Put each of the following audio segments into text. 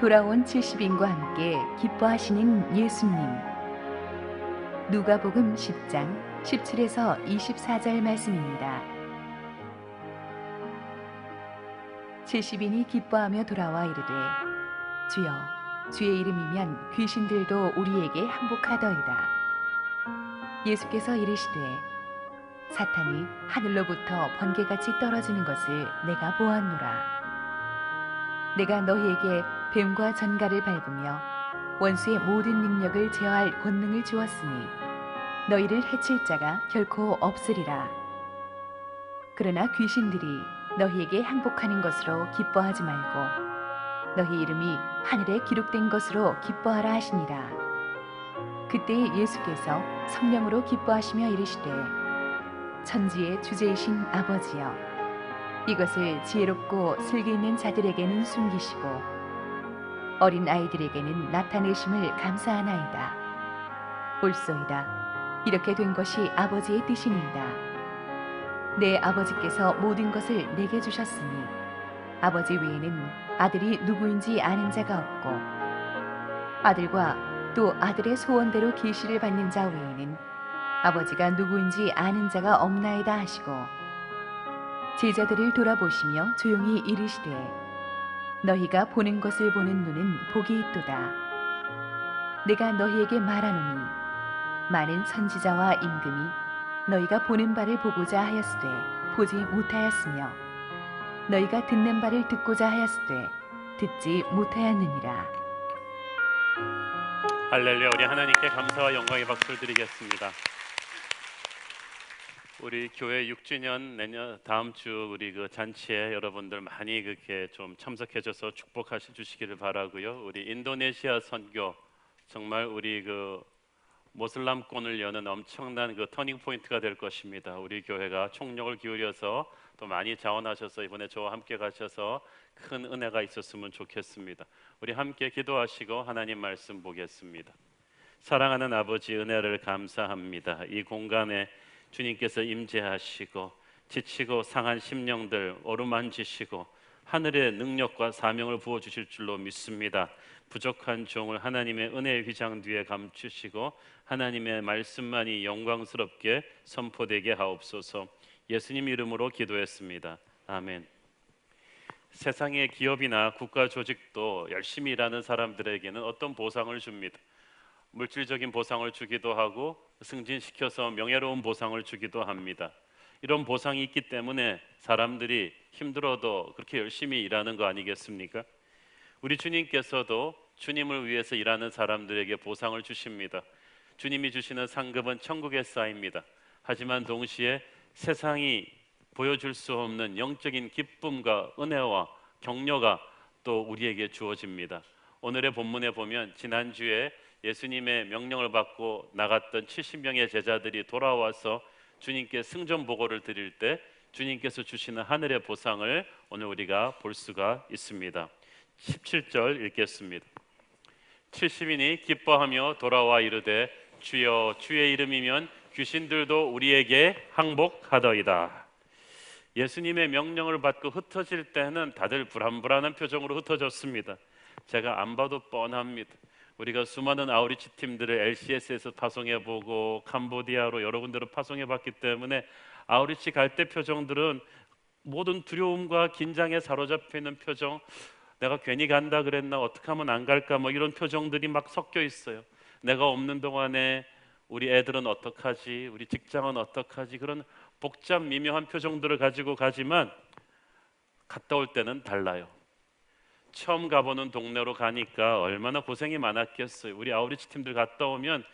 돌아온 70인과 함께 기뻐하시는 예수님. 누가복음 10장 17에서 24절 말씀입니다. 70인이 기뻐하며 돌아와 이르되 주여 주의 이름이면 귀신들도 우리에게 항복하더이다. 예수께서 이르시되 사탄이 하늘로부터 번개같이 떨어지는 것을 내가 보았노라. 내가 너희에게 뱀과 전갈을 밟으며 원수의 모든 능력을 제어할 권능을 주었으니 너희를 해칠 자가 결코 없으리라. 그러나 귀신들이 너희에게 항복하는 것으로 기뻐하지 말고 너희 이름이 하늘에 기록된 것으로 기뻐하라 하시니라. 그때 예수께서 성령으로 기뻐하시며 이르시되 천지의 주제이신 아버지여 이것을 지혜롭고 슬기 있는 자들에게는 숨기시고 어린 아이들에게는 나타내심을 감사하나이다. 옳소이다. 이렇게 된 것이 아버지의 뜻이니이다. 내 아버지께서 모든 것을 내게 주셨으니 아버지 외에는 아들이 누구인지 아는 자가 없고 아들과 또 아들의 소원대로 계시를 받는 자 외에는 아버지가 누구인지 아는 자가 없나이다 하시고 제자들을 돌아보시며 조용히 이르시되 너희가 보는 것을 보는 눈은 복이 있도다. 내가 너희에게 말하노니 많은 선지자와 임금이 너희가 보는 바를 보고자 하였으되 보지 못하였으며 너희가 듣는 바를 듣고자 하였으되 듣지 못하였느니라. 할렐루야. 우리 하나님께 감사와 영광의 박수를 드리겠습니다. 우리 교회 6주년 내년 다음 주 우리 그 잔치에 여러분들 많이 그렇게 좀 참석해줘서 축복하시 주시기를 바라고요. 우리 인도네시아 선교 정말 우리 그 모슬람권을 여는 엄청난 그 터닝 포인트가 될 것입니다. 우리 교회가 총력을 기울여서 또 많이 자원하셔서 이번에 저와 함께 가셔서 큰 은혜가 있었으면 좋겠습니다. 우리 함께 기도하시고 하나님 말씀 보겠습니다. 사랑하는 아버지, 은혜를 감사합니다. 이 공간에 주님께서 임재하시고 지치고 상한 심령들 어루만지시고 하늘의 능력과 사명을 부어주실 줄로 믿습니다. 부족한 종을 하나님의 은혜의 휘장 뒤에 감추시고 하나님의 말씀만이 영광스럽게 선포되게 하옵소서. 예수님 이름으로 기도했습니다. 아멘. 세상의 기업이나 국가 조직도 열심히 일하는 사람들에게는 어떤 보상을 줍니다. 물질적인 보상을 주기도 하고 승진시켜서 명예로운 보상을 주기도 합니다. 이런 보상이 있기 때문에 사람들이 힘들어도 그렇게 열심히 일하는 거 아니겠습니까? 우리 주님께서도 주님을 위해서 일하는 사람들에게 보상을 주십니다. 주님이 주시는 상급은 천국에 쌓입니다. 하지만 동시에 세상이 보여줄 수 없는 영적인 기쁨과 은혜와 격려가 또 우리에게 주어집니다. 오늘의 본문에 보면 지난주에 예수님의 명령을 받고 나갔던 70명의 제자들이 돌아와서 주님께 승전 보고를 드릴 때 주님께서 주시는 하늘의 보상을 오늘 우리가 볼 수가 있습니다. 17절 읽겠습니다. 70인이 기뻐하며 돌아와 이르되 주여 주의 이름이면 귀신들도 우리에게 항복하더이다. 예수님의 명령을 받고 흩어질 때는 다들 불안불안한 표정으로 흩어졌습니다. 제가 안 봐도 뻔합니다. 우리가 수많은 아우리치 팀들을 LCS에서 파송해보고 캄보디아로 여러 군데로 파송해봤기 때문에 아우리치 갈 때 표정들은 모든 두려움과 긴장에 사로잡혀 있는 표정, 내가 괜히 간다 그랬나, 어떻게 하면 안 갈까, 뭐 이런 표정들이 막 섞여 있어요. 내가 없는 동안에 우리 애들은 어떡하지, 우리 직장은 어떡하지, 그런 복잡 미묘한 표정들을 가지고 가지만 갔다 올 때는 달라요. 처음 가보는 동네로 가니까 얼마나 고생이 많았겠어요. 우리 아우리치 팀들 갔다 오면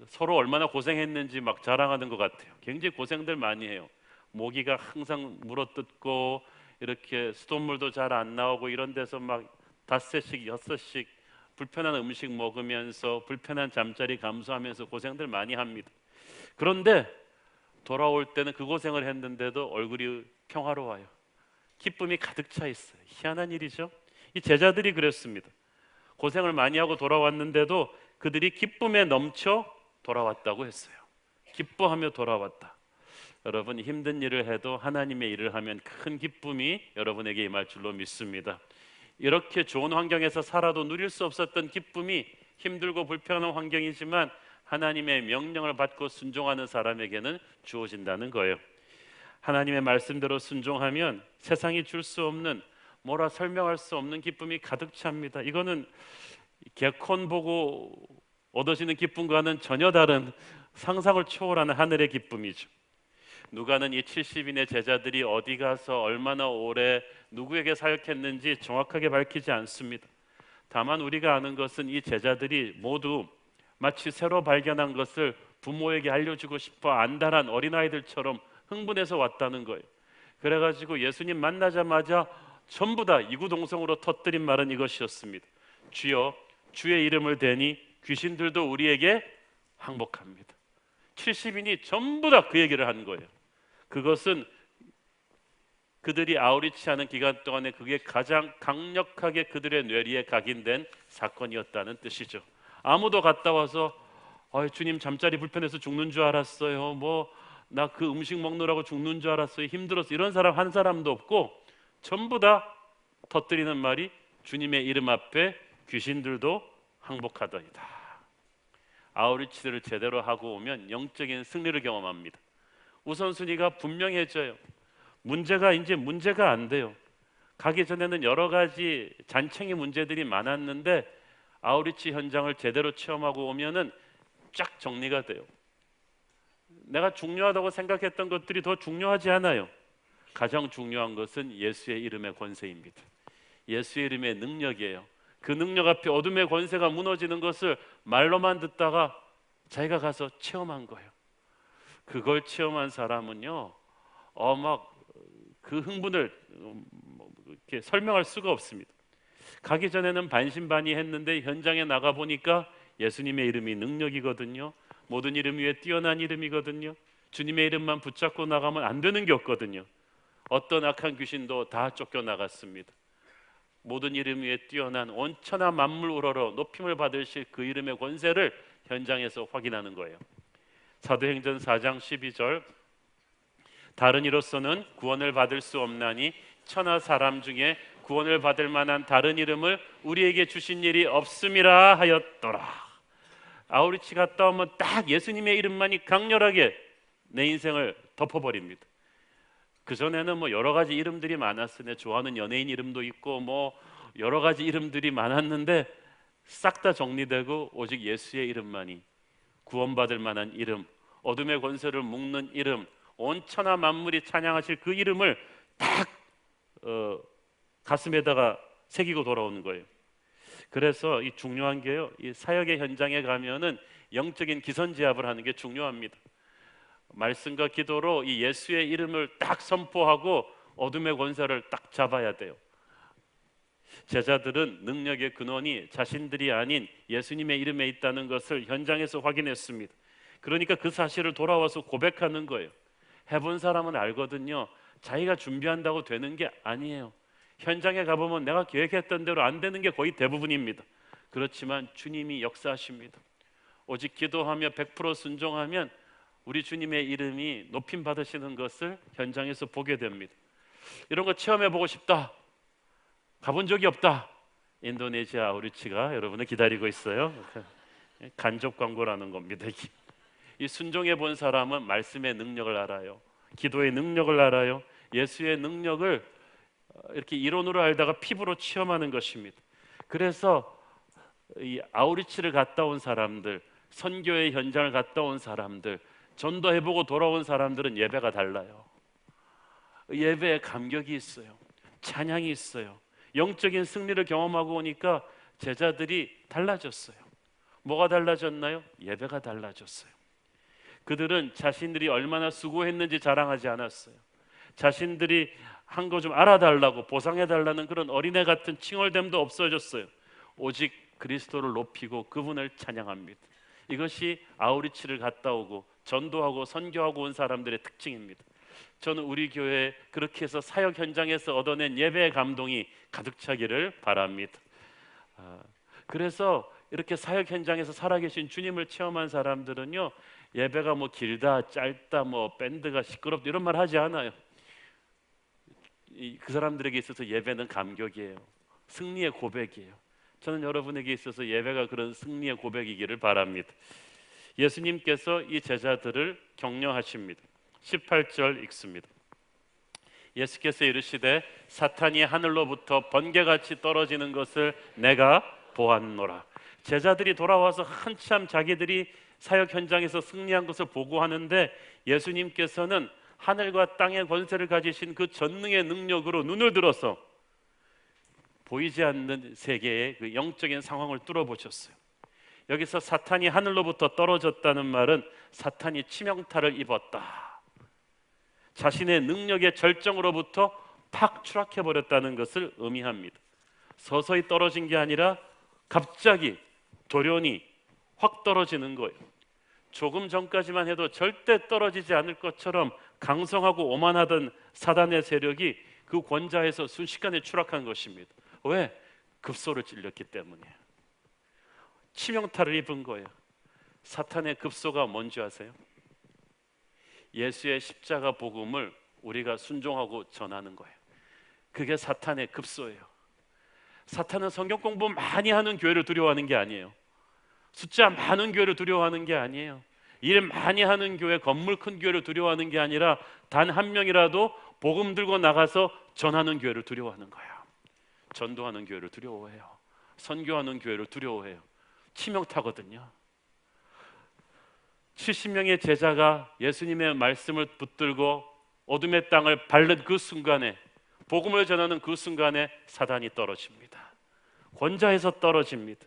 서로 얼마나 고생했는지 막 자랑하는 것 같아요. 굉장히 고생들 많이 해요. 모기가 항상 물어뜯고 이렇게 수돗물도 잘 안 나오고 이런 데서 막 5씩 6씩 불편한 음식 먹으면서 불편한 잠자리 감수하면서 고생들 많이 합니다. 그런데 돌아올 때는 그 고생을 했는데도 얼굴이 평화로워요. 기쁨이 가득 차 있어요. 희한한 일이죠. 이 제자들이 그랬습니다. 고생을 많이 하고 돌아왔는데도 그들이 기쁨에 넘쳐 돌아왔다고 했어요. 기뻐하며 돌아왔다. 여러분, 힘든 일을 해도 하나님의 일을 하면 큰 기쁨이 여러분에게 임할 줄로 믿습니다. 이렇게 좋은 환경에서 살아도 누릴 수 없었던 기쁨이 힘들고 불편한 환경이지만 하나님의 명령을 받고 순종하는 사람에게는 주어진다는 거예요. 하나님의 말씀대로 순종하면 세상이 줄 수 없는, 뭐라 설명할 수 없는 기쁨이 가득 찹니다. 이거는 개콘 보고 얻어지는 기쁨과는 전혀 다른 상상을 초월하는 하늘의 기쁨이죠. 누가는 이 70인의 제자들이 어디 가서 얼마나 오래 누구에게 사역했는지 정확하게 밝히지 않습니다. 다만 우리가 아는 것은 이 제자들이 모두 마치 새로 발견한 것을 부모에게 알려주고 싶어 안달한 어린아이들처럼 흥분해서 왔다는 거예요. 그래가지고 예수님 만나자마자 전부 다 이구동성으로 터뜨린 말은 이것이었습니다. 주여, 주의 이름을 대니 귀신들도 우리에게 항복합니다. 70인이 전부 다 그 얘기를 한 거예요. 그것은 그들이 아우리치하는 기간 동안에 그게 가장 강력하게 그들의 뇌리에 각인된 사건이었다는 뜻이죠. 아무도 갔다 와서 주님 잠자리 불편해서 죽는 줄 알았어요. 나 그 음식 먹느라고 죽는 줄 알았어요. 힘들었어. 이런 사람 한 사람도 없고 전부 다 터뜨리는 말이 주님의 이름 앞에 귀신들도 항복하더이다. 아우리치를 제대로 하고 오면 영적인 승리를 경험합니다. 우선순위가 분명해져요. 문제가 이제 문제가 안 돼요. 가기 전에는 여러 가지 잔챙이 문제들이 많았는데 아우리치 현장을 제대로 체험하고 오면은 쫙 정리가 돼요. 내가 중요하다고 생각했던 것들이 더 중요하지 않아요. 가장 중요한 것은 예수의 이름의 권세입니다. 예수의 이름의 능력이에요. 그 능력 앞에 어둠의 권세가 무너지는 것을 말로만 듣다가 자기가 가서 체험한 거예요. 그걸 체험한 사람은요, 막 그 흥분을 이렇게 설명할 수가 없습니다. 가기 전에는 반신반의했는데 현장에 나가 보니까 예수님의 이름이 능력이거든요. 모든 이름 위에 뛰어난 이름이거든요. 주님의 이름만 붙잡고 나가면 안 되는 게 없거든요. 어떤 악한 귀신도 다 쫓겨나갔습니다. 모든 이름 위에 뛰어난 온천하 만물 우러러 높임을 받으실 그 이름의 권세를 현장에서 확인하는 거예요. 사도행전 4장 12절, 다른 이로서는 구원을 받을 수 없나니 천하 사람 중에 구원을 받을 만한 다른 이름을 우리에게 주신 일이 없음이라 하였더라. 아우리치 갔다 오면 딱 예수님의 이름만이 강렬하게 내 인생을 덮어버립니다. 그전에는 여러 가지 이름들이 많았으니 좋아하는 연예인 이름도 있고 여러 가지 이름들이 많았는데 싹 다 정리되고 오직 예수의 이름만이 구원받을 만한 이름, 어둠의 권세를 묶는 이름, 온 천하 만물이 찬양하실 그 이름을 딱 가슴에다가 새기고 돌아오는 거예요. 그래서 이 중요한 게요, 이 사역의 현장에 가면은 영적인 기선제압을 하는 게 중요합니다. 말씀과 기도로 이 예수의 이름을 딱 선포하고 어둠의 권세를 딱 잡아야 돼요. 제자들은 능력의 근원이 자신들이 아닌 예수님의 이름에 있다는 것을 현장에서 확인했습니다. 그러니까 그 사실을 돌아와서 고백하는 거예요. 해본 사람은 알거든요. 자기가 준비한다고 되는 게 아니에요. 현장에 가보면 내가 계획했던 대로 안 되는 게 거의 대부분입니다. 그렇지만 주님이 역사하십니다. 오직 기도하며 100% 순종하면 우리 주님의 이름이 높임 받으시는 것을 현장에서 보게 됩니다. 이런 거 체험해보고 싶다, 가본 적이 없다, 인도네시아 아우리치가 여러분을 기다리고 있어요. 간접 광고라는 겁니다. 이 순종해 본 사람은 말씀의 능력을 알아요. 기도의 능력을 알아요. 예수의 능력을 이렇게 이론으로 알다가 피부로 체험하는 것입니다. 그래서 이 아우리치를 갔다 온 사람들, 선교의 현장을 갔다 온 사람들, 전도해보고 돌아온 사람들은 예배가 달라요. 예배에 감격이 있어요. 찬양이 있어요. 영적인 승리를 경험하고 오니까 제자들이 달라졌어요. 뭐가 달라졌나요? 예배가 달라졌어요. 그들은 자신들이 얼마나 수고했는지 자랑하지 않았어요. 자신들이 한 거 좀 알아달라고 보상해달라는 그런 어린애 같은 칭얼댐도 없어졌어요. 오직 그리스도를 높이고 그분을 찬양합니다. 이것이 아우리치를 갔다 오고 전도하고 선교하고 온 사람들의 특징입니다. 저는 우리 교회에 그렇게 해서 사역 현장에서 얻어낸 예배의 감동이 가득 차기를 바랍니다. 그래서 이렇게 사역 현장에서 살아계신 주님을 체험한 사람들은요, 예배가 길다 짧다 밴드가 시끄럽다 이런 말 하지 않아요. 그 사람들에게 있어서 예배는 감격이에요. 승리의 고백이에요. 저는 여러분에게 있어서 예배가 그런 승리의 고백이기를 바랍니다. 예수님께서 이 제자들을 격려하십니다. 18절 읽습니다. 예수께서 이르시되 사탄이 하늘로부터 번개같이 떨어지는 것을 내가 보았노라. 제자들이 돌아와서 한참 자기들이 사역 현장에서 승리한 것을 보고하는데 예수님께서는 하늘과 땅의 권세를 가지신 그 전능의 능력으로 눈을 들어서 보이지 않는 세계의 그 영적인 상황을 뚫어보셨어요. 여기서 사탄이 하늘로부터 떨어졌다는 말은 사탄이 치명타를 입었다, 자신의 능력의 절정으로부터 팍 추락해버렸다는 것을 의미합니다. 서서히 떨어진 게 아니라 갑자기 돌연히 확 떨어지는 거예요. 조금 전까지만 해도 절대 떨어지지 않을 것처럼 강성하고 오만하던 사단의 세력이 그 권좌에서 순식간에 추락한 것입니다. 왜? 급소를 찔렸기 때문이에요. 치명타를 입은 거예요. 사탄의 급소가 뭔지 아세요? 예수의 십자가 복음을 우리가 순종하고 전하는 거예요. 그게 사탄의 급소예요. 사탄은 성경 공부 많이 하는 교회를 두려워하는 게 아니에요. 숫자 많은 교회를 두려워하는 게 아니에요. 일 많이 하는 교회, 건물 큰 교회를 두려워하는 게 아니라 단 한 명이라도 복음 들고 나가서 전하는 교회를 두려워하는 거예요. 전도하는 교회를 두려워해요. 선교하는 교회를 두려워해요. 치명타거든요. 70명의 제자가 예수님의 말씀을 붙들고 어둠의 땅을 밟는 그 순간에, 복음을 전하는 그 순간에 사단이 떨어집니다. 권좌에서 떨어집니다.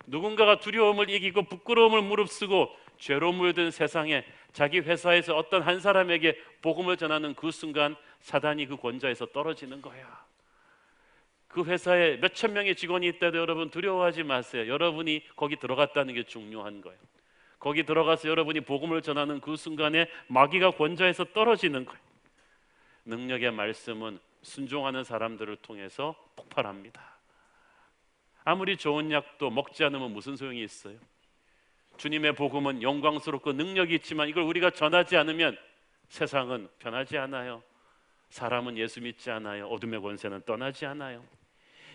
누군가가 두려움을 이기고 부끄러움을 무릅쓰고 죄로 물든 세상에 자기 회사에서 어떤 한 사람에게 복음을 전하는 그 순간 사단이 그 권좌에서 떨어지는 거야. 그 회사에 몇천 명의 직원이 있다도 여러분 두려워하지 마세요. 여러분이 거기 들어갔다는 게 중요한 거예요. 거기 들어가서 여러분이 복음을 전하는 그 순간에 마귀가 권좌에서 떨어지는 거예요. 능력의 말씀은 순종하는 사람들을 통해서 폭발합니다. 아무리 좋은 약도 먹지 않으면 무슨 소용이 있어요? 주님의 복음은 영광스럽고 능력이 있지만 이걸 우리가 전하지 않으면 세상은 변하지 않아요. 사람은 예수 믿지 않아요. 어둠의 권세는 떠나지 않아요.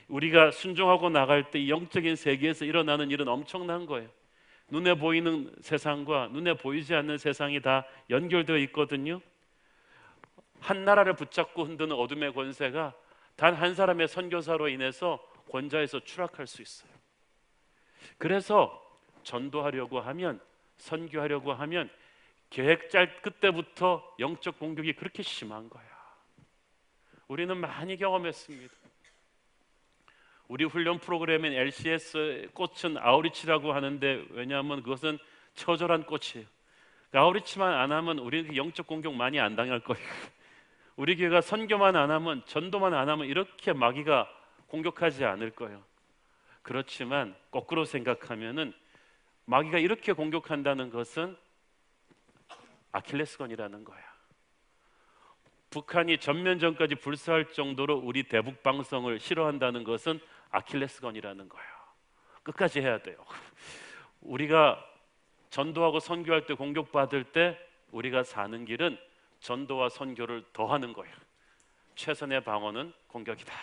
우리가 순종하고 나갈 때 이 영적인 세계에서 일어나는 일은 엄청난 거예요. 눈에 보이는 세상과 눈에 보이지 않는 세상이 다 연결되어 있거든요. 한 나라를 붙잡고 흔드는 어둠의 권세가 단 한 사람의 선교사로 인해서 권좌에서 추락할 수 있어요. 그래서 전도하려고 하면, 선교하려고 하면 계획 짤 그때부터 영적 공격이 그렇게 심한 거야. 우리는 많이 경험했습니다. 우리 훈련 프로그램인 LCS 꽃은 아우리치라고 하는데, 왜냐하면 그것은 처절한 꽃이에요. 아우리치만 안 하면 우리는 영적 공격 많이 안 당할 거예요. 우리 교회가 선교만 안 하면, 전도만 안 하면 이렇게 마귀가 공격하지 않을 거예요. 그렇지만 거꾸로 생각하면은 마귀가 이렇게 공격한다는 것은 아킬레스건이라는 거야. 북한이 전면전까지 불사할 정도로 우리 대북 방송을 싫어한다는 것은 아킬레스건이라는 거예요. 끝까지 해야 돼요. 우리가 전도하고 선교할 때, 공격받을 때 우리가 사는 길은 전도와 선교를 더하는 거예요. 최선의 방어는 공격이다.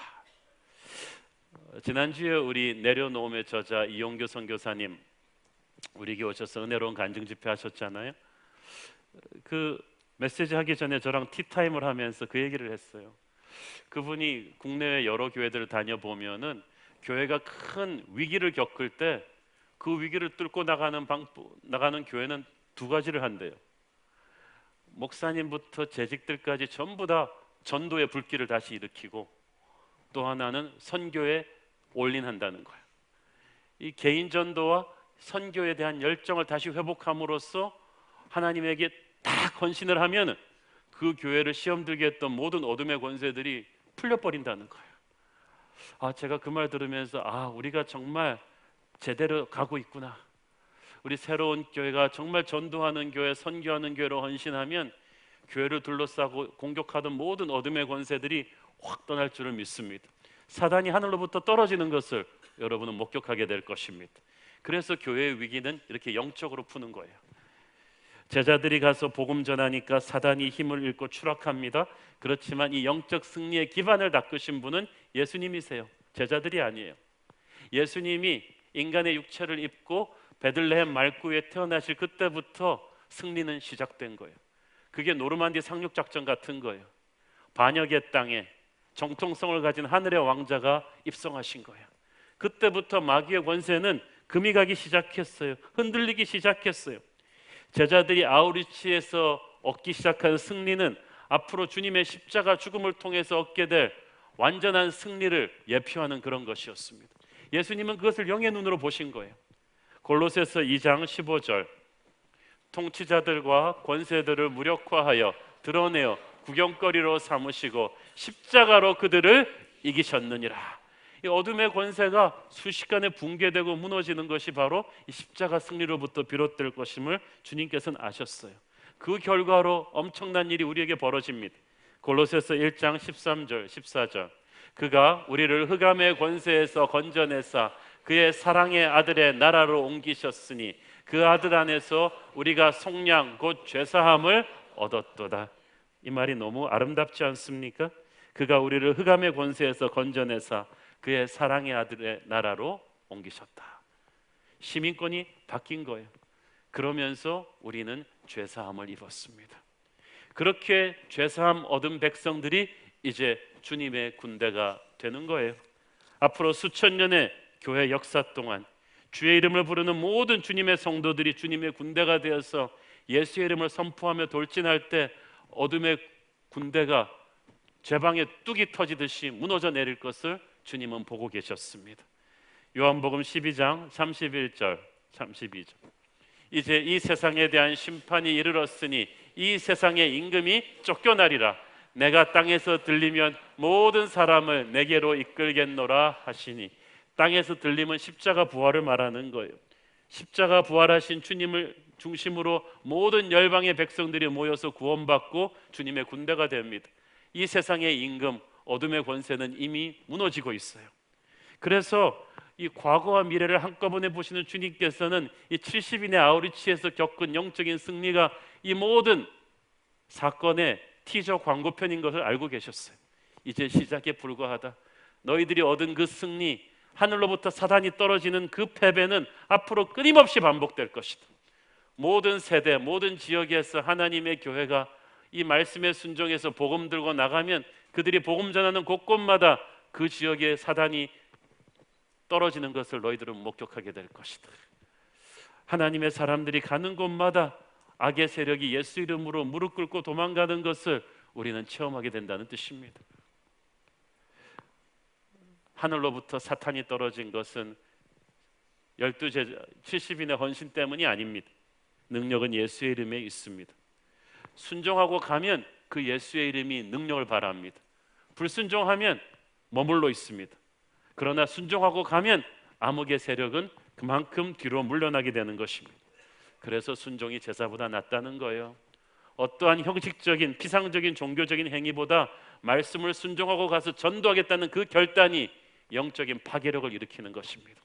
지난주에 우리 내려놓음의 저자 이용규 선교사님 우리 교회 오셔서 은혜로운 간증 집회 하셨잖아요. 그 메시지 하기 전에 저랑 티타임을 하면서 그 얘기를 했어요. 그분이 국내외 여러 교회들을 다녀보면은 교회가 큰 위기를 겪을 때 그 위기를 뚫고 나가는 교회는 두 가지를 한대요. 목사님부터 재직들까지 전부 다 전도의 불길을 다시 일으키고, 또 하나는 선교에 올인한다는 거예요. 이 개인 전도와 선교에 대한 열정을 다시 회복함으로써 하나님에게 다 헌신을 하면 그 교회를 시험 들게 했던 모든 어둠의 권세들이 풀려버린다는 거예요. 제가 그 말 들으면서 우리가 정말 제대로 가고 있구나. 우리 새로운 교회가 정말 전도하는 교회, 선교하는 교회로 헌신하면 교회를 둘러싸고 공격하던 모든 어둠의 권세들이 확 떠날 줄을 믿습니다. 사단이 하늘로부터 떨어지는 것을 여러분은 목격하게 될 것입니다. 그래서 교회의 위기는 이렇게 영적으로 푸는 거예요. 제자들이 가서 복음 전하니까 사단이 힘을 잃고 추락합니다. 그렇지만 이 영적 승리의 기반을 닦으신 분은 예수님이세요. 제자들이 아니에요. 예수님이 인간의 육체를 입고 베들레헴 말구에 태어나실 그때부터 승리는 시작된 거예요. 그게 노르만디 상륙 작전 같은 거예요. 반역의 땅에 정통성을 가진 하늘의 왕자가 입성하신 거예요. 그때부터 마귀의 권세는 금이 가기 시작했어요. 흔들리기 시작했어요. 제자들이 아우리치에서 얻기 시작한 승리는 앞으로 주님의 십자가 죽음을 통해서 얻게 될 완전한 승리를 예표하는 그런 것이었습니다. 예수님은 그것을 영의 눈으로 보신 거예요. 골로새서 2장 15절, 통치자들과 권세들을 무력화하여 드러내어 구경거리로 삼으시고 십자가로 그들을 이기셨느니라. 이 어둠의 권세가 순식간에 붕괴되고 무너지는 것이 바로 이 십자가 승리로부터 비롯될 것임을 주님께서는 아셨어요. 그 결과로 엄청난 일이 우리에게 벌어집니다. 골로새서 1장 13절 14절, 그가 우리를 흑암의 권세에서 건져내사 그의 사랑의 아들의 나라로 옮기셨으니 그 아들 안에서 우리가 속량 곧 죄사함을 얻었도다. 이 말이 너무 아름답지 않습니까? 그가 우리를 흑암의 권세에서 건져내사 그의 사랑의 아들의 나라로 옮기셨다. 시민권이 바뀐 거예요. 그러면서 우리는 죄사함을 입었습니다. 그렇게 죄사함 얻은 백성들이 이제 주님의 군대가 되는 거예요. 앞으로 수천 년의 교회 역사 동안 주의 이름을 부르는 모든 주님의 성도들이 주님의 군대가 되어서 예수의 이름을 선포하며 돌진할 때 어둠의 군대가 제방에 뚝이 터지듯이 무너져 내릴 것을 주님은 보고 계셨습니다. 요한복음 12장 31절 32절, 이제 이 세상에 대한 심판이 이르렀으니 이 세상의 임금이 쫓겨나리라. 내가 땅에서 들리면 모든 사람을 내게로 이끌겠노라 하시니, 땅에서 들림은 십자가 부활을 말하는 거예요. 십자가 부활하신 주님을 중심으로 모든 열방의 백성들이 모여서 구원받고 주님의 군대가 됩니다. 이 세상의 임금, 어둠의 권세는 이미 무너지고 있어요. 그래서 이 과거와 미래를 한꺼번에 보시는 주님께서는 이 70인의 아우리치에서 겪은 영적인 승리가 이 모든 사건의 티저 광고편인 것을 알고 계셨어요. 이제 시작에 불과하다. 너희들이 얻은 그 승리, 하늘로부터 사단이 떨어지는 그 패배는 앞으로 끊임없이 반복될 것이다. 모든 세대, 모든 지역에서 하나님의 교회가 이 말씀에 순종해서 복음 들고 나가면 그들이 복음 전하는 곳곳마다 그 지역에 사단이 떨어지는 것을 너희들은 목격하게 될 것이다. 하나님의 사람들이 가는 곳마다 악의 세력이 예수 이름으로 무릎 꿇고 도망가는 것을 우리는 체험하게 된다는 뜻입니다. 하늘로부터 사탄이 떨어진 것은 12제자 70인의 헌신 때문이 아닙니다. 능력은 예수의 이름에 있습니다. 순종하고 가면 그 예수의 이름이 능력을 발합니다. 불순종하면 머물러 있습니다. 그러나 순종하고 가면 암흑의 세력은 그만큼 뒤로 물러나게 되는 것입니다. 그래서 순종이 제사보다 낫다는 거예요. 어떠한 형식적인 피상적인 종교적인 행위보다 말씀을 순종하고 가서 전도하겠다는 그 결단이 영적인 파괴력을 일으키는 것입니다.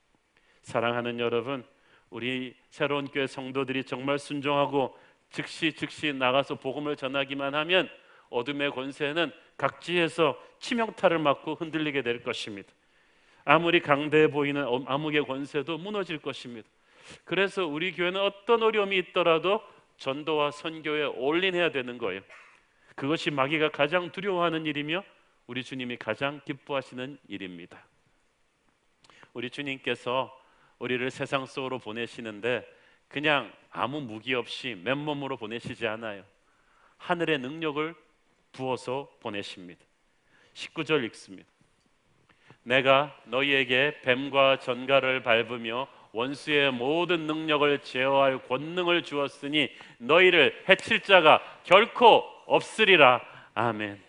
사랑하는 여러분, 우리 새로운 교회 성도들이 정말 순종하고 즉시 나가서 복음을 전하기만 하면 어둠의 권세는 각지에서 치명타를 맞고 흔들리게 될 것입니다. 아무리 강대해 보이는 암흑의 권세도 무너질 것입니다. 그래서 우리 교회는 어떤 어려움이 있더라도 전도와 선교에 올인해야 되는 거예요. 그것이 마귀가 가장 두려워하는 일이며 우리 주님이 가장 기뻐하시는 일입니다. 우리 주님께서 우리를 세상 속으로 보내시는데 그냥 아무 무기 없이 맨몸으로 보내시지 않아요. 하늘의 능력을 부어서 보내십니다. 19절 읽습니다. 내가 너희에게 뱀과 전갈을 밟으며 원수의 모든 능력을 제어할 권능을 주었으니 너희를 해칠 자가 결코 없으리라. 아멘.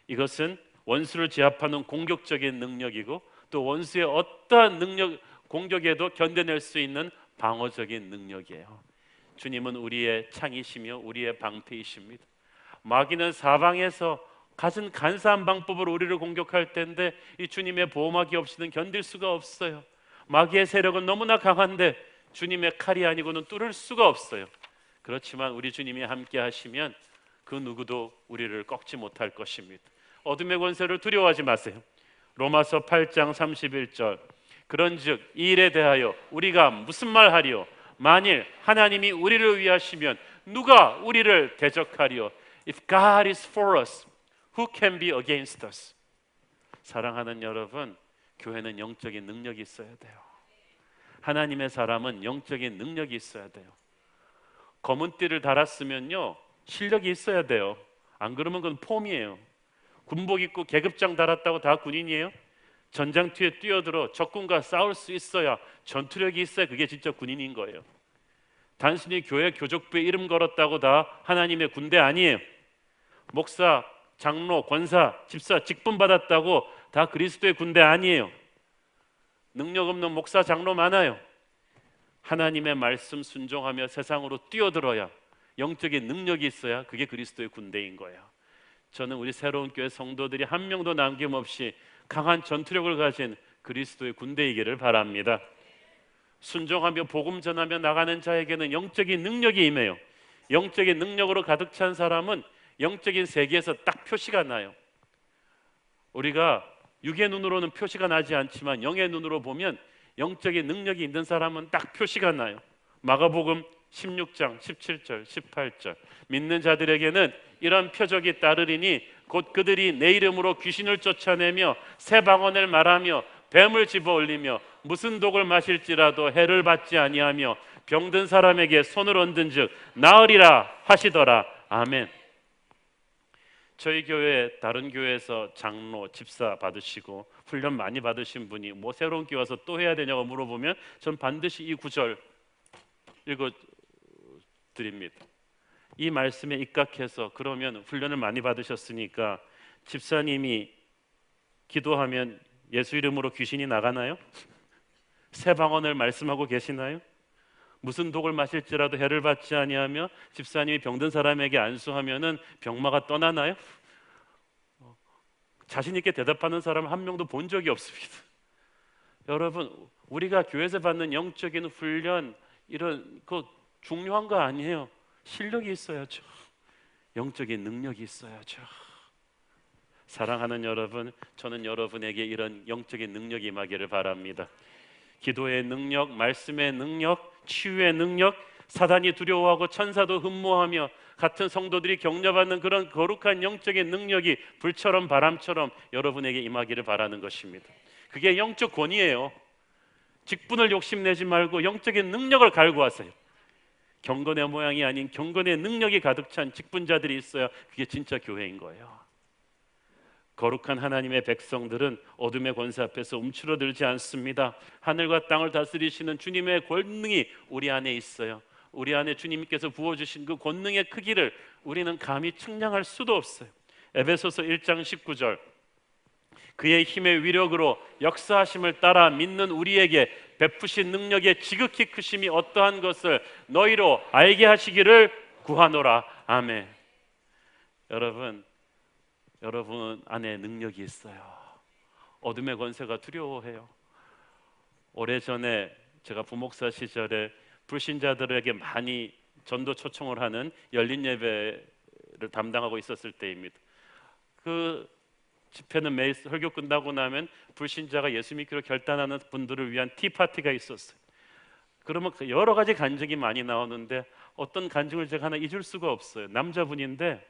이것은 원수를 제압하는 공격적인 능력이고 또 원수의 어떠한 공격에도 견뎌낼 수 있는 방어적인 능력이에요. 주님은 우리의 창이시며 우리의 방패이십니다. 마귀는 사방에서 가진 간사한 방법으로 우리를 공격할 텐데 이 주님의 보호막이 없이는 견딜 수가 없어요. 마귀의 세력은 너무나 강한데 주님의 칼이 아니고는 뚫을 수가 없어요. 그렇지만 우리 주님이 함께 하시면 그 누구도 우리를 꺾지 못할 것입니다. 어둠의 권세를 두려워하지 마세요. 로마서 8장 31절. 그런즉 이 일에 대하여 우리가 무슨 말하리요? 만일 하나님이 우리를 위하시면 누가 우리를 대적하리요? If God is for us, who can be against us? 사랑하는 여러분, 교회는 영적인 능력이 있어야 돼요. 하나님의 사람은 영적인 능력이 있어야 돼요. 검은 띠를 달았으면요, 실력이 있어야 돼요. 안 그러면 그건 폼이에요. 군복 입고 계급장 달았다고 다 군인이에요? 전장터에 뛰어들어 적군과 싸울 수 있어야, 전투력이 있어야 그게 진짜 군인인 거예요. 단순히 교회 교족부에 이름 걸었다고 다 하나님의 군대 아니에요. 목사, 장로, 권사, 집사 직분 받았다고 다 그리스도의 군대 아니에요. 능력 없는 목사, 장로 많아요. 하나님의 말씀 순종하며 세상으로 뛰어들어야, 영적인 능력이 있어야 그게 그리스도의 군대인 거예요. 저는 우리 새로운 교회 성도들이 한 명도 남김없이 강한 전투력을 가진 그리스도의 군대이기를 바랍니다. 순종하며 복음 전하며 나가는 자에게는 영적인 능력이 임해요. 영적인 능력으로 가득 찬 사람은 영적인 세계에서 딱 표시가 나요. 우리가 육의 눈으로는 표시가 나지 않지만 영의 눈으로 보면 영적인 능력이 있는 사람은 딱 표시가 나요. 마가복음 16장 17절 18절. 믿는 자들에게는 이런 표적이 따르리니 곧 그들이 내 이름으로 귀신을 쫓아내며 새 방언을 말하며 뱀을 집어 올리며 무슨 독을 마실지라도 해를 받지 아니하며 병든 사람에게 손을 얹은즉 나으리라 하시더라. 아멘. 저희 교회 다른 교회에서 장로, 집사 받으시고 훈련 많이 받으신 분이 뭐 새로운 교회 와서 또 해야 되냐고 물어보면 전 반드시 이 구절 읽어 드립니다. 이 말씀에 입각해서, 그러면 훈련을 많이 받으셨으니까 집사님이 기도하면 예수 이름으로 귀신이 나가나요? 새 방언을 말씀하고 계시나요? 무슨 독을 마실지라도 해를 받지 아니하며 집사님이 병든 사람에게 안수하면은 병마가 떠나나요? 자신 있게 대답하는 사람 한 명도 본 적이 없습니다. 여러분, 우리가 교회에서 받는 영적인 훈련, 이런 거 중요한 거 아니에요. 실력이 있어야죠. 영적인 능력이 있어야죠. 사랑하는 여러분, 저는 여러분에게 이런 영적인 능력이 임하기를 바랍니다. 기도의 능력, 말씀의 능력, 치유의 능력, 사단이 두려워하고 천사도 흠모하며 같은 성도들이 격려받는 그런 거룩한 영적인 능력이 불처럼 바람처럼 여러분에게 임하기를 바라는 것입니다. 그게 영적 권위예요. 직분을 욕심내지 말고 영적인 능력을 갈구하세요. 경건의 모양이 아닌 경건의 능력이 가득 찬 직분자들이 있어야 그게 진짜 교회인 거예요. 거룩한 하나님의 백성들은 어둠의 권세 앞에서 움츠러들지 않습니다. 하늘과 땅을 다스리시는 주님의 권능이 우리 안에 있어요. 우리 안에 주님께서 부어주신 그 권능의 크기를 우리는 감히 측량할 수도 없어요. 에베소서 1장 19절. 그의 힘의 위력으로 역사하심을 따라 믿는 우리에게 베푸신 능력의 지극히 크심이 어떠한 것을 너희로 알게 하시기를 구하노라. 아멘. 여러분 안에 능력이 있어요. 어둠의 권세가 두려워해요. 오래전에 제가 부목사 시절에 불신자들에게 많이 전도 초청을 하는 열린 예배를 담당하고 있었을 때입니다. 그 집회는 매일 설교 끝나고 나면 불신자가 예수 믿기로 결단하는 분들을 위한 티파티가 있었어요. 그러면 여러 가지 간증이 많이 나오는데 어떤 간증을 제가 하나 잊을 수가 없어요. 남자분인데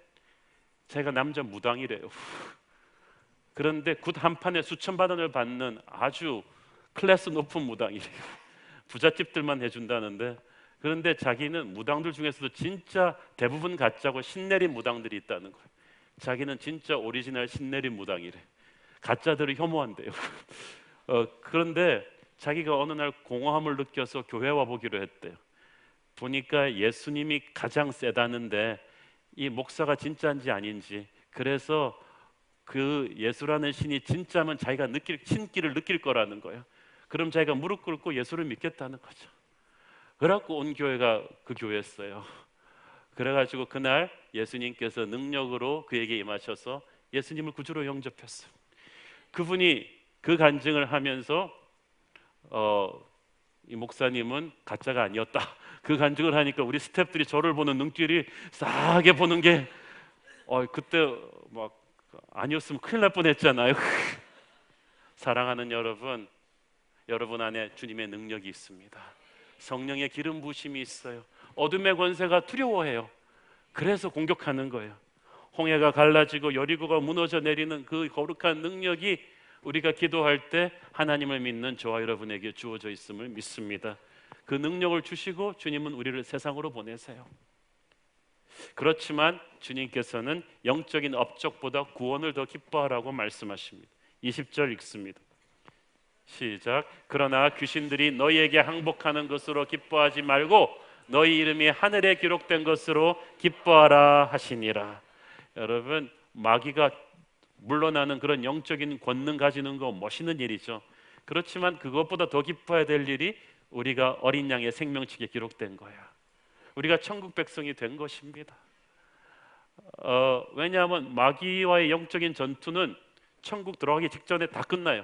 제가 남자 무당이래요. 그런데 굿 한 판에 수천만 원을 받는 아주 클래스 높은 무당이래요. 부잣집들만 해준다는데, 그런데 자기는 무당들 중에서도 진짜 대부분 가짜고 신내린 무당들이 있다는 거예요. 자기는 진짜 오리지널 신내린 무당이래. 가짜들을 혐오한대요. 그런데 자기가 어느 날 공허함을 느껴서 교회 와보기로 했대요. 보니까 예수님이 가장 세다는데 이 목사가 진짜인지 아닌지, 그래서 그 예수라는 신이 진짜면 자기가 신기를 느낄 거라는 거예요. 그럼 자기가 무릎 꿇고 예수를 믿겠다는 거죠. 그래갖고 온 교회가 그 교회였어요. 그래가지고 그날 예수님께서 능력으로 그에게 임하셔서 예수님을 구주로 영접했어요. 그분이 그 간증을 하면서 이 목사님은 가짜가 아니었다, 그 간증을 하니까 우리 스태프들이 저를 보는 눈길이 싸하게 보는 게 그때 막 아니었으면 큰일 날 뻔했잖아요. 사랑하는 여러분, 여러분 안에 주님의 능력이 있습니다. 성령의 기름 부심이 있어요. 어둠의 권세가 두려워해요. 그래서 공격하는 거예요. 홍해가 갈라지고 여리고가 무너져 내리는 그 거룩한 능력이 우리가 기도할 때 하나님을 믿는 저와 여러분에게 주어져 있음을 믿습니다. 그 능력을 주시고 주님은 우리를 세상으로 보내세요. 그렇지만 주님께서는 영적인 업적보다 구원을 더 기뻐하라고 말씀하십니다. 20절 읽습니다. 시작. 그러나 귀신들이 너희에게 항복하는 것으로 기뻐하지 말고 너희 이름이 하늘에 기록된 것으로 기뻐하라 하시니라. 여러분, 마귀가 물러나는 그런 영적인 권능 가지는 거 멋있는 일이죠. 그렇지만 그것보다 더 기뻐해야 될 일이 우리가 어린 양의 생명책에 기록된 거야. 우리가 천국 백성이 된 것입니다. 왜냐하면 마귀와의 영적인 전투는 천국 들어가기 직전에 다 끝나요.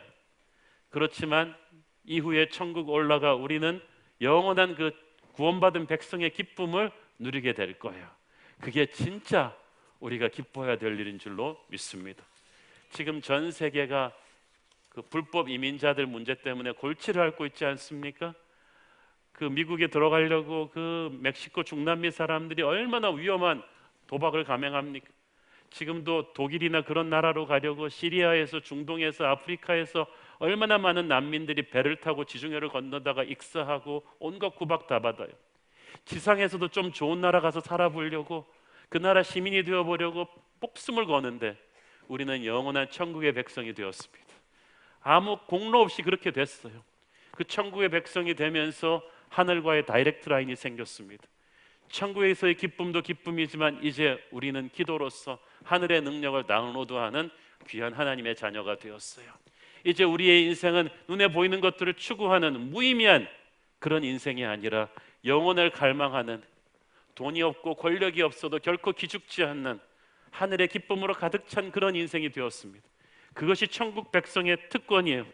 그렇지만 이후에 천국 올라가 우리는 영원한 그 구원받은 백성의 기쁨을 누리게 될 거예요. 그게 진짜 우리가 기뻐해야 될 일인 줄로 믿습니다. 지금 전 세계가 그 불법 이민자들 문제 때문에 골치를 앓고 있지 않습니까? 그 미국에 들어가려고 그 멕시코 중남미 사람들이 얼마나 위험한 도박을 감행합니까? 지금도 독일이나 그런 나라로 가려고 시리아에서, 중동에서, 아프리카에서 얼마나 많은 난민들이 배를 타고 지중해를 건너다가 익사하고 온갖 구박 다 받아요. 지상에서도 좀 좋은 나라 가서 살아보려고, 그 나라 시민이 되어보려고 목숨을 거는데 우리는 영원한 천국의 백성이 되었습니다. 아무 공로 없이 그렇게 됐어요. 그 천국의 백성이 되면서 하늘과의 다이렉트 라인이 생겼습니다. 천국에서의 기쁨도 기쁨이지만 이제 우리는 기도로서 하늘의 능력을 다운로드하는 귀한 하나님의 자녀가 되었어요. 이제 우리의 인생은 눈에 보이는 것들을 추구하는 무의미한 그런 인생이 아니라 영혼을 갈망하는, 돈이 없고 권력이 없어도 결코 기죽지 않는 하늘의 기쁨으로 가득 찬 그런 인생이 되었습니다. 그것이 천국 백성의 특권이에요.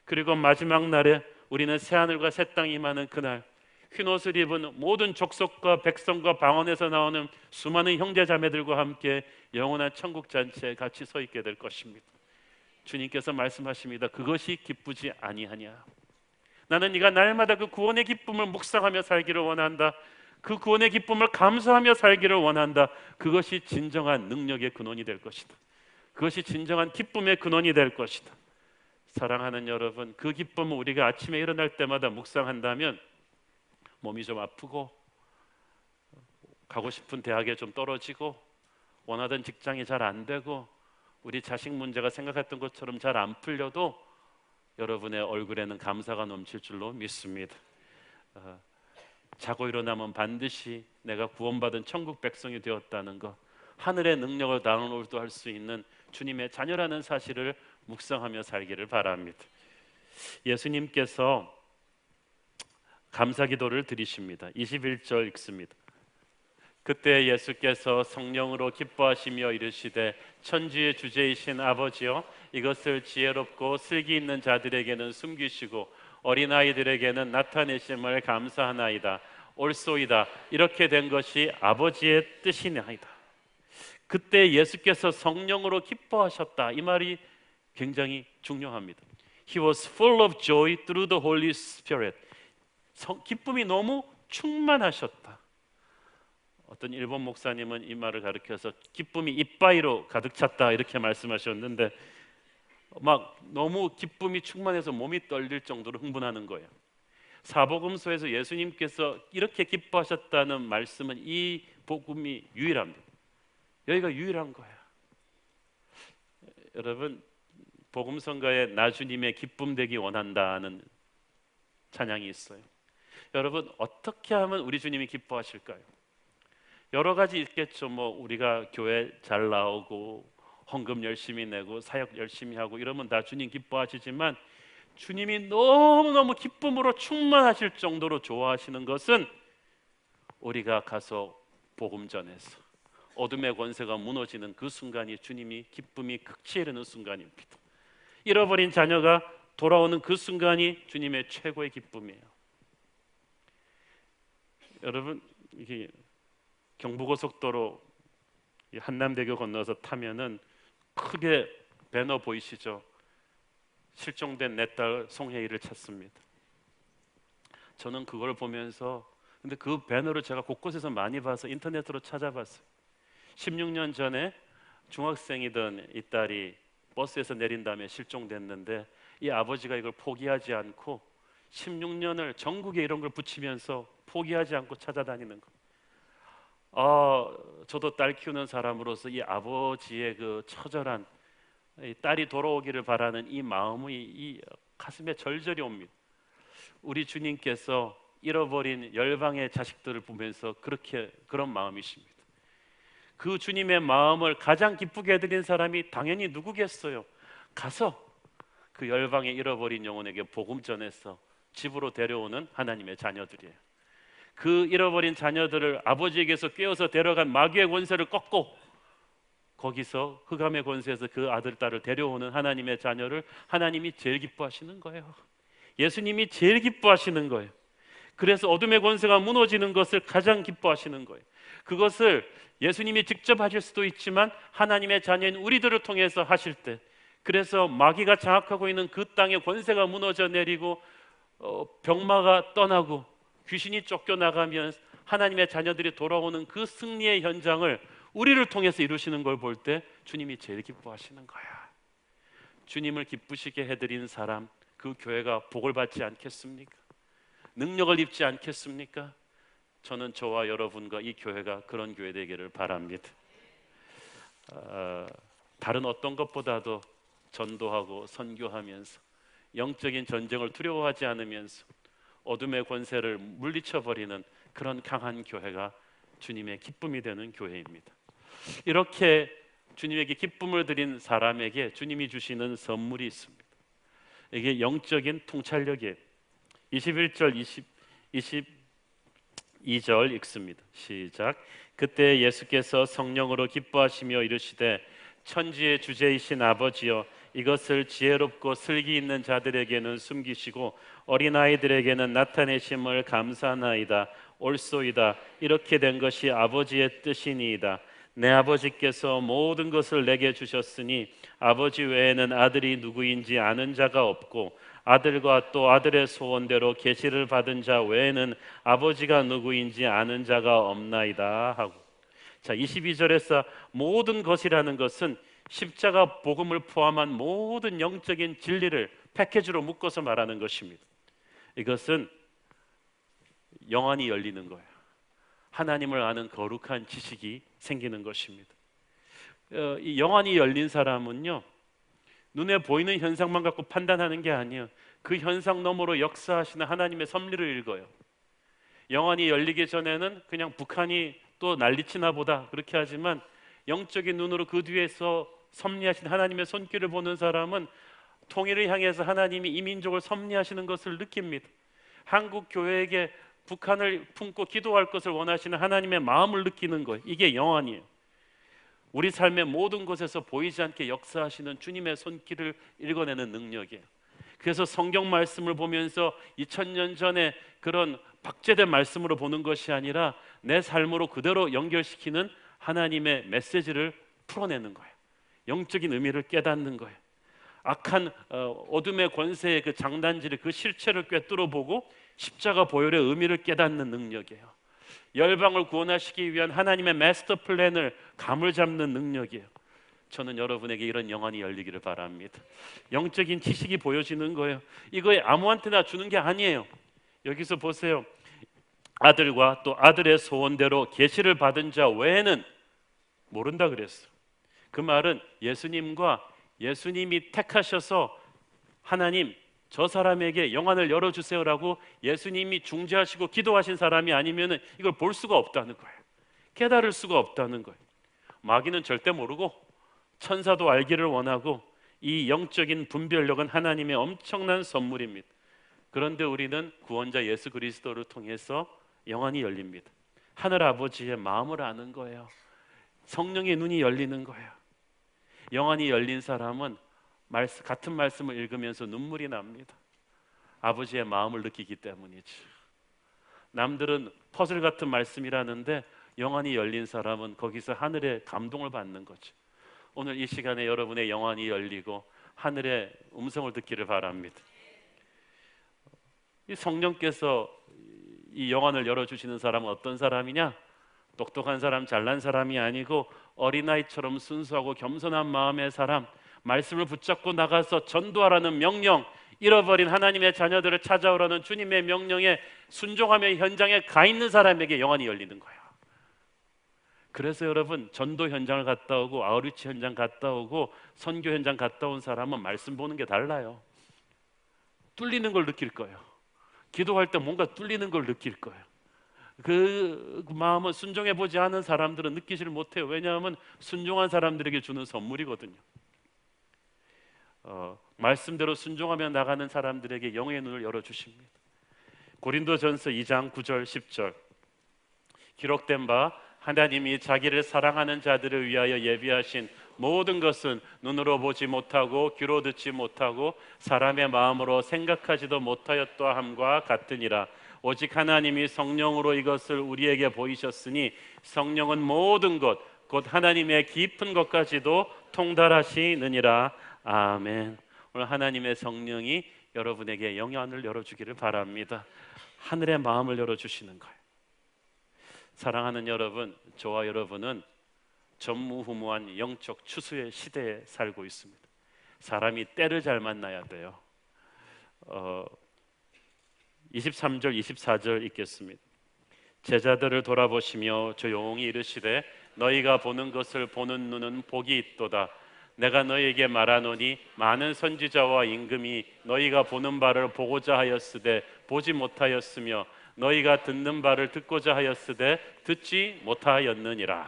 그리고 마지막 날에 우리는 새하늘과 새 땅이 임하는 그날, 흰옷을 입은 모든 족속과 백성과 방언에서 나오는 수많은 형제자매들과 함께 영원한 천국 잔치에 같이 서 있게 될 것입니다. 주님께서 말씀하십니다. 그것이 기쁘지 아니하냐. 나는 네가 날마다 그 구원의 기쁨을 묵상하며 살기를 원한다. 그 구원의 기쁨을 감사하며 살기를 원한다. 그것이 진정한 능력의 근원이 될 것이다. 그것이 진정한 기쁨의 근원이 될 것이다. 사랑하는 여러분, 그 기쁨을 우리가 아침에 일어날 때마다 묵상한다면 몸이 좀 아프고 가고 싶은 대학에 좀 떨어지고 원하던 직장이 잘 안 되고 우리 자식 문제가 생각했던 것처럼 잘 안 풀려도 여러분의 얼굴에는 감사가 넘칠 줄로 믿습니다. 자고 일어나면 반드시 내가 구원받은 천국 백성이 되었다는 것, 하늘의 능력을 다운로드할 수 있는 주님의 자녀라는 사실을 묵상하며 살기를 바랍니다. 예수님께서 감사기도를 드리십니다. 21절 읽습니다. 그때 예수께서 성령으로 기뻐하시며 이르시되 천지의 주제이신 아버지여, 이것을 지혜롭고 슬기 있는 자들에게는 숨기시고 어린아이들에게는 나타내심을 감사하나이다. 옳소이다. 이렇게 된 것이 아버지의 뜻이나이다. 그때 예수께서 성령으로 기뻐하셨다. 이 말이 굉장히 중요합니다. He was full of joy through the Holy Spirit. 기쁨이 너무 충만하셨다. 어떤 일본 목사님은 이 말을 가르쳐서 기쁨이 이빠이로 가득 찼다 이렇게 말씀하셨는데, 막 너무 기쁨이 충만해서 몸이 떨릴 정도로 흥분하는 거예요. 사복음서에서 예수님께서 이렇게 기뻐하셨다는 말씀은 이 복음이 유일합니다. 여기가 유일한 거예요. 여러분, 복음성가에 나 주님의 기쁨 되기 원한다는 찬양이 있어요. 여러분, 어떻게 하면 우리 주님이 기뻐하실까요? 여러 가지 있겠죠. 뭐 우리가 교회 잘 나오고 헌금 열심히 내고 사역 열심히 하고 이러면 다 주님 기뻐하시지만, 주님이 너무너무 기쁨으로 충만하실 정도로 좋아하시는 것은 우리가 가서 복음 전해서 어둠의 권세가 무너지는 그 순간이 주님이 기쁨이 극치에 이르는 순간입니다. 잃어버린 자녀가 돌아오는 그 순간이 주님의 최고의 기쁨이에요. 여러분, 이게 경부고속도로 한남대교 건너서 타면은 크게 배너 보이시죠? 실종된 내 딸 송혜이를 찾습니다. 저는 그걸 보면서, 근데 그 배너를 제가 곳곳에서 많이 봐서 인터넷으로 찾아봤어요. 16년 전에 중학생이던 이 딸이 버스에서 내린 다음에 실종됐는데, 이 아버지가 이걸 포기하지 않고 16년을 전국에 이런 걸 붙이면서 포기하지 않고 찾아다니는 거. 저도 딸 키우는 사람으로서 이 아버지의 그 처절한, 이 딸이 돌아오기를 바라는 이 마음이 이 가슴에 절절히 옵니다. 우리 주님께서 잃어버린 열방의 자식들을 보면서 그런 마음이십니다. 그 주님의 마음을 가장 기쁘게 해드린 사람이 당연히 누구겠어요? 가서 그 열방에 잃어버린 영혼에게 복음 전해서 집으로 데려오는 하나님의 자녀들이에요. 그 잃어버린 자녀들을 아버지에게서 꿰어서 데려간 마귀의 권세를 꺾고 거기서 흑암의 권세에서 그 아들 딸을 데려오는 하나님의 자녀를 하나님이 제일 기뻐하시는 거예요. 예수님이 제일 기뻐하시는 거예요. 그래서 어둠의 권세가 무너지는 것을 가장 기뻐하시는 거예요. 그것을 예수님이 직접 하실 수도 있지만 하나님의 자녀인 우리들을 통해서 하실 때, 그래서 마귀가 장악하고 있는 그 땅의 권세가 무너져 내리고 병마가 떠나고 귀신이 쫓겨나가면 하나님의 자녀들이 돌아오는 그 승리의 현장을 우리를 통해서 이루시는 걸 볼 때 주님이 제일 기뻐하시는 거야. 주님을 기쁘시게 해드린 사람, 그 교회가 복을 받지 않겠습니까? 능력을 입지 않겠습니까? 저는 저와 여러분과 이 교회가 그런 교회 되기를 바랍니다. 다른 어떤 것보다도 전도하고 선교하면서 영적인 전쟁을 두려워하지 않으면서 어둠의 권세를 물리쳐버리는 그런 강한 교회가 주님의 기쁨이 되는 교회입니다. 이렇게 주님에게 기쁨을 드린 사람에게 주님이 주시는 선물이 있습니다. 이게 영적인 통찰력이에요. 21절 22절 읽습니다. 시작. 그때 예수께서 성령으로 기뻐하시며 이르시되 천지의 주제이신 아버지여, 이것을 지혜롭고 슬기 있는 자들에게는 숨기시고 어린아이들에게는 나타내심을 감사하나이다. 옳소이다. 이렇게 된 것이 아버지의 뜻이니이다. 내 아버지께서 모든 것을 내게 주셨으니 아버지 외에는 아들이 누구인지 아는 자가 없고 아들과 또 아들의 소원대로 계시를 받은 자 외에는 아버지가 누구인지 아는 자가 없나이다 하고, 자 22절에서 모든 것이라는 것은 십자가 복음을 포함한 모든 영적인 진리를 패키지로 묶어서 말하는 것입니다. 이것은 영안이 열리는 거예요. 하나님을 아는 거룩한 지식이 생기는 것입니다. 이 영안이 열린 사람은요, 눈에 보이는 현상만 갖고 판단하는 게 아니에요. 그 현상 너머로 역사하시는 하나님의 섭리를 읽어요. 영안이 열리기 전에는 그냥 북한이 또 난리치나 보다 그렇게 하지만, 영적인 눈으로 그 뒤에서 섭리하신 하나님의 손길을 보는 사람은 통일을 향해서 하나님이 이 민족을 섭리하시는 것을 느낍니다. 한국 교회에게 북한을 품고 기도할 것을 원하시는 하나님의 마음을 느끼는 거예요. 이게 영안이에요. 우리 삶의 모든 곳에서 보이지 않게 역사하시는 주님의 손길을 읽어내는 능력이에요. 그래서 성경 말씀을 보면서 2000년 전에 그런 박제된 말씀으로 보는 것이 아니라 내 삶으로 그대로 연결시키는 하나님의 메시지를 풀어내는 거예요. 영적인 의미를 깨닫는 거예요. 악한 어둠의 권세의 그 장단지를, 그 실체를 꿰뚫어 보고 십자가 보혈의 의미를 깨닫는 능력이에요. 열방을 구원하시기 위한 하나님의 마스터 플랜을 감을 잡는 능력이에요. 저는 여러분에게 이런 영안이 열리기를 바랍니다. 영적인 지식이 보여지는 거예요. 이거에 아무한테나 주는 게 아니에요. 여기서 보세요. 아들과 또 아들의 소원대로 계시를 받은 자 외에는 모른다 그랬어요. 그 말은 예수님과 예수님이 택하셔서 하나님 저 사람에게 영안을 열어주세요라고 예수님이 중재하시고 기도하신 사람이 아니면 이걸 볼 수가 없다는 거예요. 깨달을 수가 없다는 거예요. 마귀는 절대 모르고 천사도 알기를 원하고, 이 영적인 분별력은 하나님의 엄청난 선물입니다. 그런데 우리는 구원자 예수 그리스도를 통해서 영안이 열립니다. 하늘 아버지의 마음을 아는 거예요. 성령의 눈이 열리는 거예요. 영안이 열린 사람은 같은 말씀을 읽으면서 눈물이 납니다. 아버지의 마음을 느끼기 때문이죠. 남들은 퍼즐 같은 말씀이라는데 영안이 열린 사람은 거기서 하늘의 감동을 받는 거죠. 오늘 이 시간에 여러분의 영안이 열리고 하늘의 음성을 듣기를 바랍니다. 이 성령께서 이 영안을 열어주시는 사람은 어떤 사람이냐? 똑똑한 사람, 잘난 사람이 아니고 어린아이처럼 순수하고 겸손한 마음의 사람, 말씀을 붙잡고 나가서 전도하라는 명령, 잃어버린 하나님의 자녀들을 찾아오라는 주님의 명령에 순종하며 현장에 가 있는 사람에게 영안이 열리는 거예요. 그래서 여러분, 전도 현장을 갔다 오고 아우리치 현장 갔다 오고 선교 현장 갔다 온 사람은 말씀 보는 게 달라요. 뚫리는 걸 느낄 거예요. 기도할 때 뭔가 뚫리는 걸 느낄 거예요. 그 마음은 순종해 보지 않은 사람들은 느끼지를 못해요. 왜냐하면 순종한 사람들에게 주는 선물이거든요. 말씀대로 순종하며 나가는 사람들에게 영의 눈을 열어주십니다. 고린도전서 2장 9절 10절 기록된 바 하나님이 자기를 사랑하는 자들을 위하여 예비하신 모든 것은 눈으로 보지 못하고 귀로 듣지 못하고 사람의 마음으로 생각하지도 못하였다 함과 같으니라. 오직 하나님이 성령으로 이것을 우리에게 보이셨으니 성령은 모든 것 곧 하나님의 깊은 것까지도 통달하시느니라. 아멘. 오늘 하나님의 성령이 여러분에게 영안을 열어주기를 바랍니다. 하늘의 마음을 열어주시는 거예요. 사랑하는 여러분, 저와 여러분은 전무후무한 영적 추수의 시대에 살고 있습니다. 사람이 때를 잘 만나야 돼요. 23절 24절 읽겠습니다. 제자들을 돌아보시며 조용히 이르시되 너희가 보는 것을 보는 눈은 복이 있도다. 내가 너희에게 말하노니 많은 선지자와 임금이 너희가 보는 바를 보고자 하였으되 보지 못하였으며 너희가 듣는 바를 듣고자 하였으되 듣지 못하였느니라.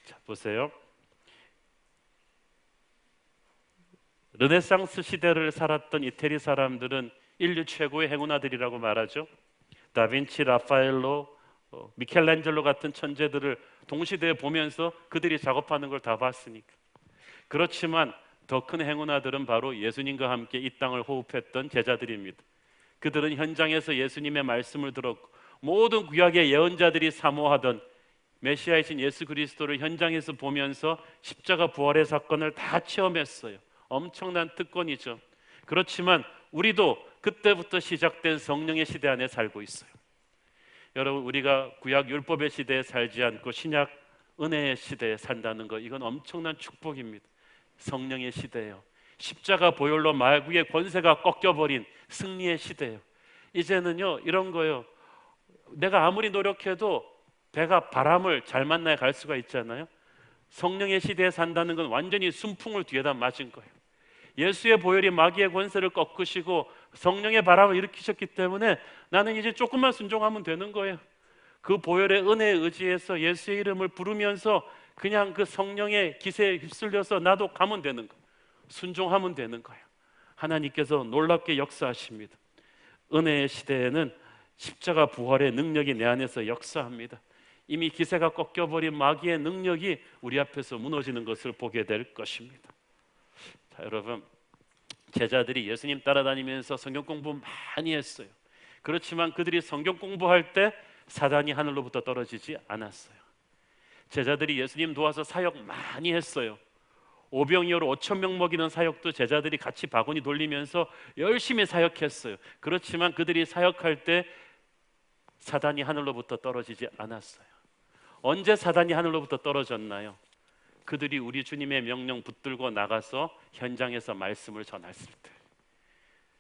자, 보세요. 르네상스 시대를 살았던 이태리 사람들은 인류 최고의 행운아들이라고 말하죠. 다빈치, 라파엘로, 미켈란젤로 같은 천재들을 동시대에 보면서 그들이 작업하는 걸 다 봤으니까. 그렇지만 더 큰 행운아들은 바로 예수님과 함께 이 땅을 호흡했던 제자들입니다. 그들은 현장에서 예수님의 말씀을 들었고 모든 구약의 예언자들이 사모하던 메시아이신 예수 그리스도를 현장에서 보면서 십자가 부활의 사건을 다 체험했어요. 엄청난 특권이죠. 그렇지만 우리도 그때부터 시작된 성령의 시대 안에 살고 있어요. 여러분, 우리가 구약 율법의 시대에 살지 않고 신약 은혜의 시대에 산다는 거, 이건 엄청난 축복입니다. 성령의 시대예요. 십자가 보혈로 마귀의 권세가 꺾여버린 승리의 시대예요. 이제는요, 이런 거예요. 내가 아무리 노력해도 배가 바람을 잘 만나야 갈 수가 있잖아요. 성령의 시대에 산다는 건 완전히 순풍을 뒤에다 맞은 거예요. 예수의 보혈이 마귀의 권세를 꺾으시고 성령의 바람을 일으키셨기 때문에 나는 이제 조금만 순종하면 되는 거예요. 그 보혈의 은혜에 의지해서 예수의 이름을 부르면서 그냥 그 성령의 기세에 휩쓸려서 나도 가면 되는 거예요. 순종하면 되는 거예요. 하나님께서 놀랍게 역사하십니다. 은혜의 시대에는 십자가 부활의 능력이 내 안에서 역사합니다. 이미 기세가 꺾여버린 마귀의 능력이 우리 앞에서 무너지는 것을 보게 될 것입니다. 자, 여러분, 제자들이 예수님 따라다니면서 성경 공부 많이 했어요. 그렇지만 그들이 성경 공부할 때 사단이 하늘로부터 떨어지지 않았어요. 제자들이 예수님 도와서 사역 많이 했어요. 오병이어로 5,000명 먹이는 사역도 제자들이 같이 바구니 돌리면서 열심히 사역했어요. 그렇지만 그들이 사역할 때 사단이 하늘로부터 떨어지지 않았어요. 언제 사단이 하늘로부터 떨어졌나요? 그들이 우리 주님의 명령 붙들고 나가서 현장에서 말씀을 전했을 때,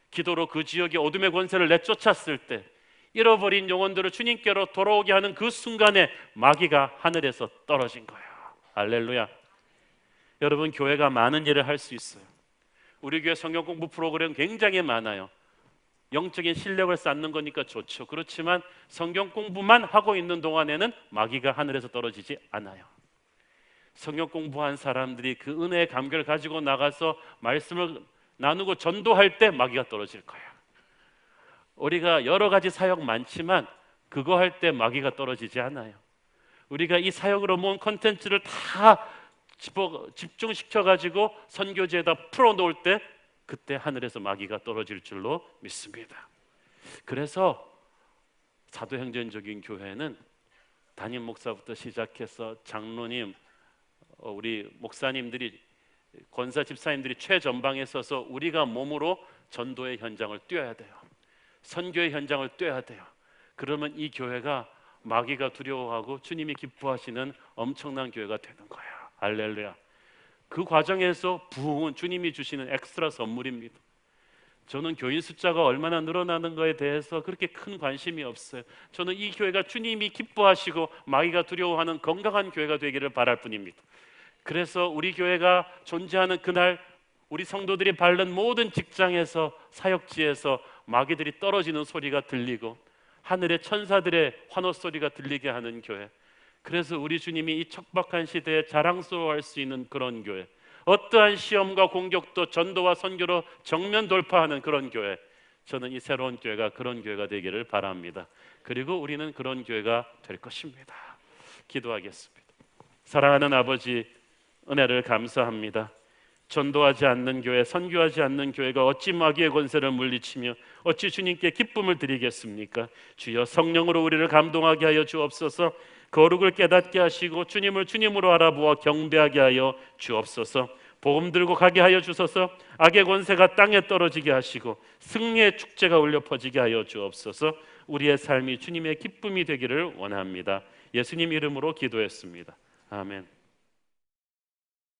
기도로 그 지역의 어둠의 권세를 내쫓았을 때, 잃어버린 영혼들을 주님께로 돌아오게 하는 그 순간에 마귀가 하늘에서 떨어진 거예요. 할렐루야. 여러분, 교회가 많은 일을 할 수 있어요. 우리 교회 성경 공부 프로그램 굉장히 많아요. 영적인 실력을 쌓는 거니까 좋죠. 그렇지만 성경 공부만 하고 있는 동안에는 마귀가 하늘에서 떨어지지 않아요. 성경 공부한 사람들이 그 은혜의 감격을 가지고 나가서 말씀을 나누고 전도할 때 마귀가 떨어질 거예요. 우리가 여러 가지 사역 많지만 그거 할 때 마귀가 떨어지지 않아요. 우리가 이 사역으로 모은 컨텐츠를 다 집중시켜 가지고 선교지에다 풀어놓을 때 그때 하늘에서 마귀가 떨어질 줄로 믿습니다. 그래서 사도행전적인 교회는 담임 목사부터 시작해서 장로님, 우리 목사님들이 권사 집사님들이 최전방에 서서 우리가 몸으로 전도의 현장을 뛰어야 돼요. 선교의 현장을 뛰어야 돼요. 그러면 이 교회가 마귀가 두려워하고 주님이 기뻐하시는 엄청난 교회가 되는 거예요. 할렐루야. 그 과정에서 부흥은 주님이 주시는 엑스트라 선물입니다. 저는 교인 숫자가 얼마나 늘어나는 거에 대해서 그렇게 큰 관심이 없어요. 저는 이 교회가 주님이 기뻐하시고 마귀가 두려워하는 건강한 교회가 되기를 바랄 뿐입니다. 그래서 우리 교회가 존재하는 그날 우리 성도들이 밟는 모든 직장에서 사역지에서 마귀들이 떨어지는 소리가 들리고 하늘의 천사들의 환호 소리가 들리게 하는 교회. 그래서 우리 주님이 이 척박한 시대에 자랑스러워할 수 있는 그런 교회, 어떠한 시험과 공격도 전도와 선교로 정면 돌파하는 그런 교회, 저는 이 새로운 교회가 그런 교회가 되기를 바랍니다. 그리고 우리는 그런 교회가 될 것입니다. 기도하겠습니다. 사랑하는 아버지, 은혜를 감사합니다. 전도하지 않는 교회, 선교하지 않는 교회가 어찌 마귀의 권세를 물리치며 어찌 주님께 기쁨을 드리겠습니까? 주여, 성령으로 우리를 감동하게 하여 주옵소서. 거룩을 깨닫게 하시고 주님을 주님으로 알아보아 경배하게 하여 주옵소서. 복음 들고 가게 하여 주소서. 악의 권세가 땅에 떨어지게 하시고 승리의 축제가 울려 퍼지게 하여 주옵소서. 우리의 삶이 주님의 기쁨이 되기를 원합니다. 예수님 이름으로 기도했습니다. 아멘.